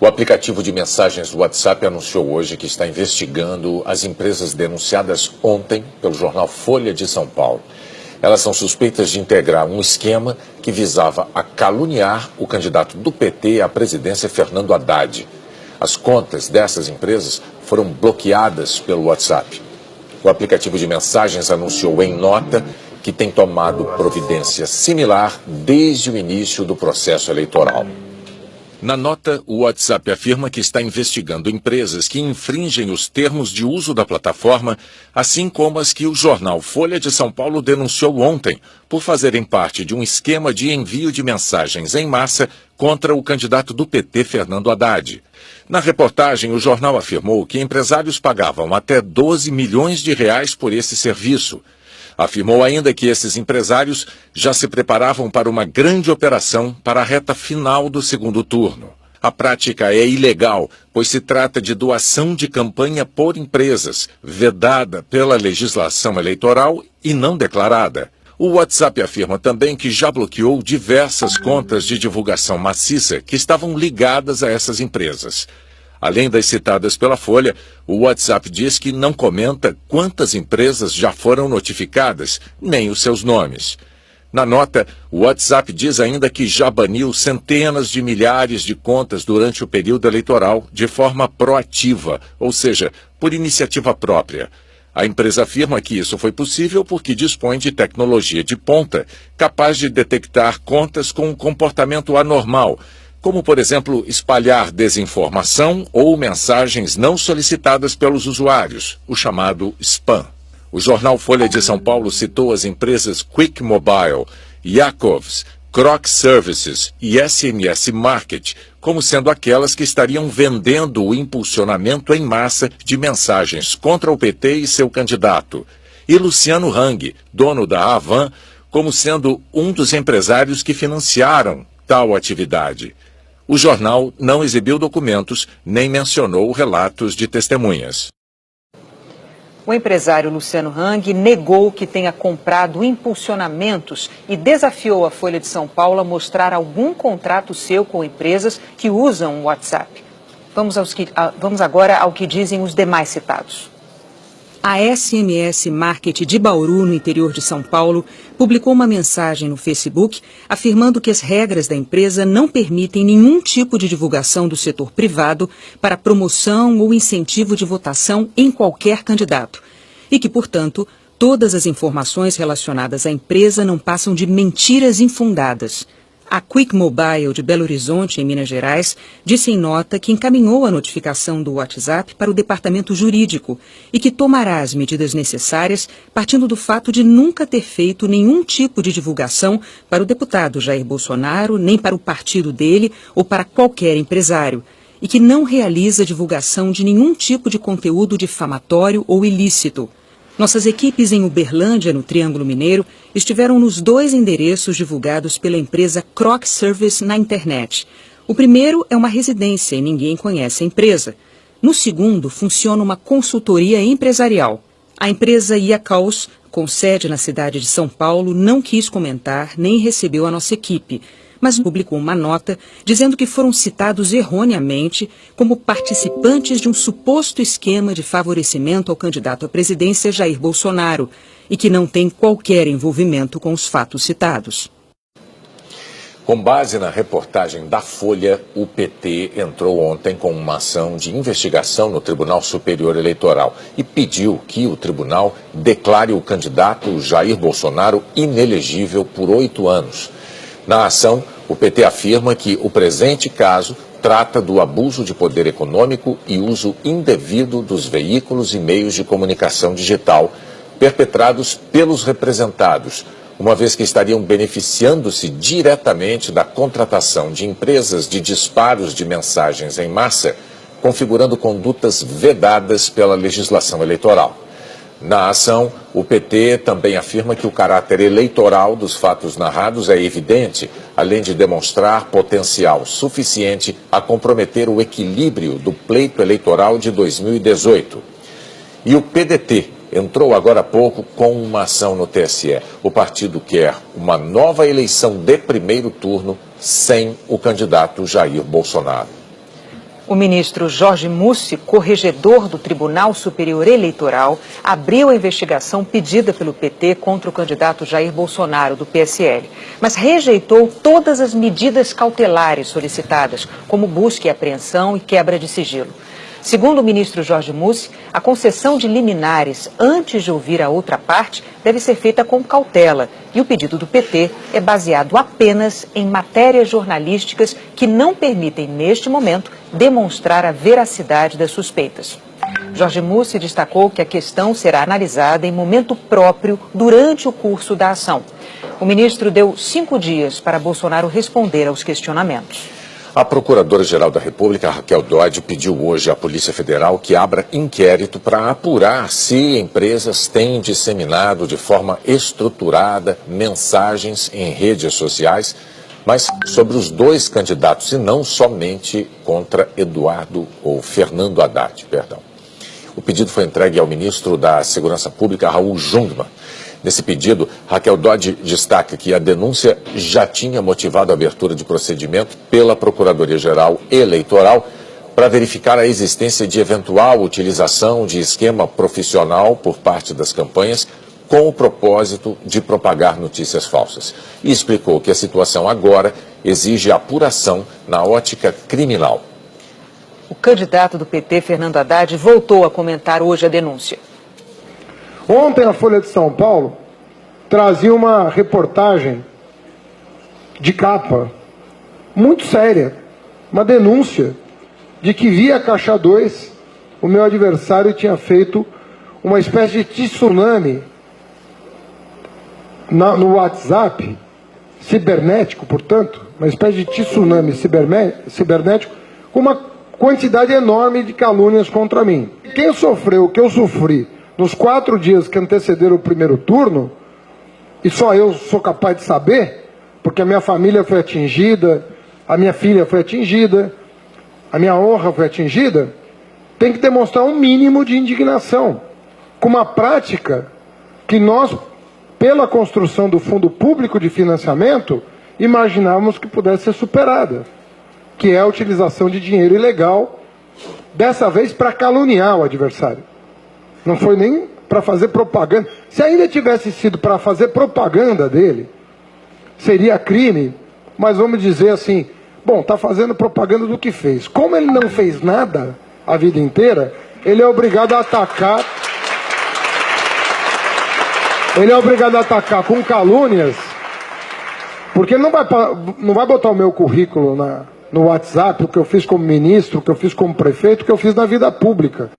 O aplicativo de mensagens WhatsApp anunciou hoje que está investigando as empresas denunciadas ontem pelo jornal Folha de São Paulo. Elas são suspeitas de integrar um esquema que visava a caluniar o candidato do PT à presidência, Fernando Haddad. As contas dessas empresas foram bloqueadas pelo WhatsApp. O aplicativo de mensagens anunciou em nota que tem tomado providência similar desde o início do processo eleitoral. Na nota, o WhatsApp afirma que está investigando empresas que infringem os termos de uso da plataforma, assim como as que o jornal Folha de São Paulo denunciou ontem, por fazerem parte de um esquema de envio de mensagens em massa contra o candidato do PT, Fernando Haddad. Na reportagem, o jornal afirmou que empresários pagavam até 12 milhões de reais por esse serviço. Afirmou ainda que esses empresários já se preparavam para uma grande operação para a reta final do segundo turno. A prática é ilegal, pois se trata de doação de campanha por empresas, vedada pela legislação eleitoral e não declarada. O WhatsApp afirma também que já bloqueou diversas contas de divulgação maciça que estavam ligadas a essas empresas. Além das citadas pela Folha, o WhatsApp diz que não comenta quantas empresas já foram notificadas, nem os seus nomes. Na nota, o WhatsApp diz ainda que já baniu centenas de milhares de contas durante o período eleitoral de forma proativa, ou seja, por iniciativa própria. A empresa afirma que isso foi possível porque dispõe de tecnologia de ponta, capaz de detectar contas com um comportamento anormal, como, por exemplo, espalhar desinformação ou mensagens não solicitadas pelos usuários, o chamado spam. O jornal Folha de São Paulo citou as empresas Quick Mobile, Yakovs, Croc Services e SMS Market como sendo aquelas que estariam vendendo o impulsionamento em massa de mensagens contra o PT e seu candidato. E Luciano Hang, dono da Avan, como sendo um dos empresários que financiaram tal atividade. O jornal não exibiu documentos nem mencionou relatos de testemunhas. O empresário Luciano Hang negou que tenha comprado impulsionamentos e desafiou a Folha de São Paulo a mostrar algum contrato seu com empresas que usam o WhatsApp. Vamos agora ao que dizem os demais citados. A SMS Market de Bauru, no interior de São Paulo, publicou uma mensagem no Facebook afirmando que as regras da empresa não permitem nenhum tipo de divulgação do setor privado para promoção ou incentivo de votação em qualquer candidato e que, portanto, todas as informações relacionadas à empresa não passam de mentiras infundadas. A Quick Mobile de Belo Horizonte, em Minas Gerais, disse em nota que encaminhou a notificação do WhatsApp para o departamento jurídico e que tomará as medidas necessárias partindo do fato de nunca ter feito nenhum tipo de divulgação para o deputado Jair Bolsonaro, nem para o partido dele ou para qualquer empresário, e que não realiza divulgação de nenhum tipo de conteúdo difamatório ou ilícito. Nossas equipes em Uberlândia, no Triângulo Mineiro, estiveram nos 2 endereços divulgados pela empresa Croc Service na internet. O primeiro é uma residência e ninguém conhece a empresa. No segundo, funciona uma consultoria empresarial. A empresa Yakovs, com sede na cidade de São Paulo, não quis comentar nem recebeu a nossa equipe, mas publicou uma nota dizendo que foram citados erroneamente como participantes de um suposto esquema de favorecimento ao candidato à presidência Jair Bolsonaro e que não tem qualquer envolvimento com os fatos citados. Com base na reportagem da Folha, o PT entrou ontem com uma ação de investigação no Tribunal Superior Eleitoral e pediu que o tribunal declare o candidato Jair Bolsonaro inelegível por 8 anos. Na ação, o PT afirma que o presente caso trata do abuso de poder econômico e uso indevido dos veículos e meios de comunicação digital perpetrados pelos representados, uma vez que estariam beneficiando-se diretamente da contratação de empresas de disparos de mensagens em massa, configurando condutas vedadas pela legislação eleitoral. Na ação, o PT também afirma que o caráter eleitoral dos fatos narrados é evidente, além de demonstrar potencial suficiente a comprometer o equilíbrio do pleito eleitoral de 2018. E o PDT entrou agora há pouco com uma ação no TSE. O partido quer uma nova eleição de primeiro turno sem o candidato Jair Bolsonaro. O ministro Jorge Mussi, corregedor do Tribunal Superior Eleitoral, abriu a investigação pedida pelo PT contra o candidato Jair Bolsonaro, do PSL, mas rejeitou todas as medidas cautelares solicitadas, como busca e apreensão e quebra de sigilo. Segundo o ministro Jorge Mussi, a concessão de liminares antes de ouvir a outra parte deve ser feita com cautela e o pedido do PT é baseado apenas em matérias jornalísticas que não permitem, neste momento, demonstrar a veracidade das suspeitas. Jorge Mussi destacou que a questão será analisada em momento próprio durante o curso da ação. O ministro deu 5 dias para Bolsonaro responder aos questionamentos. A Procuradora-Geral da República, Raquel Dodge, pediu hoje à Polícia Federal que abra inquérito para apurar se empresas têm disseminado de forma estruturada mensagens em redes sociais, mas sobre os 2 candidatos e não somente contra Eduardo ou Fernando Haddad, O pedido foi entregue ao ministro da Segurança Pública, Raul Jungmann. Nesse pedido, Raquel Dodge destaca que a denúncia já tinha motivado a abertura de procedimento pela Procuradoria-Geral Eleitoral para verificar a existência de eventual utilização de esquema profissional por parte das campanhas com o propósito de propagar notícias falsas. E explicou que a situação agora exige apuração na ótica criminal. O candidato do PT, Fernando Haddad, voltou a comentar hoje a denúncia. Ontem a Folha de São Paulo trazia uma reportagem de capa muito séria, uma denúncia de que via Caixa 2 o meu adversário tinha feito uma espécie de tsunami no WhatsApp, cibernético, portanto, uma espécie de tsunami cibernético com uma quantidade enorme de calúnias contra mim. Quem sofreu o que eu sofri nos 4 dias que antecederam o primeiro turno, e só eu sou capaz de saber, porque a minha família foi atingida, a minha filha foi atingida, a minha honra foi atingida, tem que demonstrar um mínimo de indignação, com uma prática que nós, pela construção do Fundo Público de Financiamento, imaginávamos que pudesse ser superada, que é a utilização de dinheiro ilegal, dessa vez para caluniar o adversário. Não foi nem para fazer propaganda. Se ainda tivesse sido para fazer propaganda dele, seria crime, mas vamos dizer assim, bom, está fazendo propaganda do que fez. Como ele não fez nada a vida inteira, ele é obrigado a atacar. Ele é obrigado a atacar com calúnias, porque ele não vai botar o meu currículo no WhatsApp, o que eu fiz como ministro, o que eu fiz como prefeito, o que eu fiz na vida pública.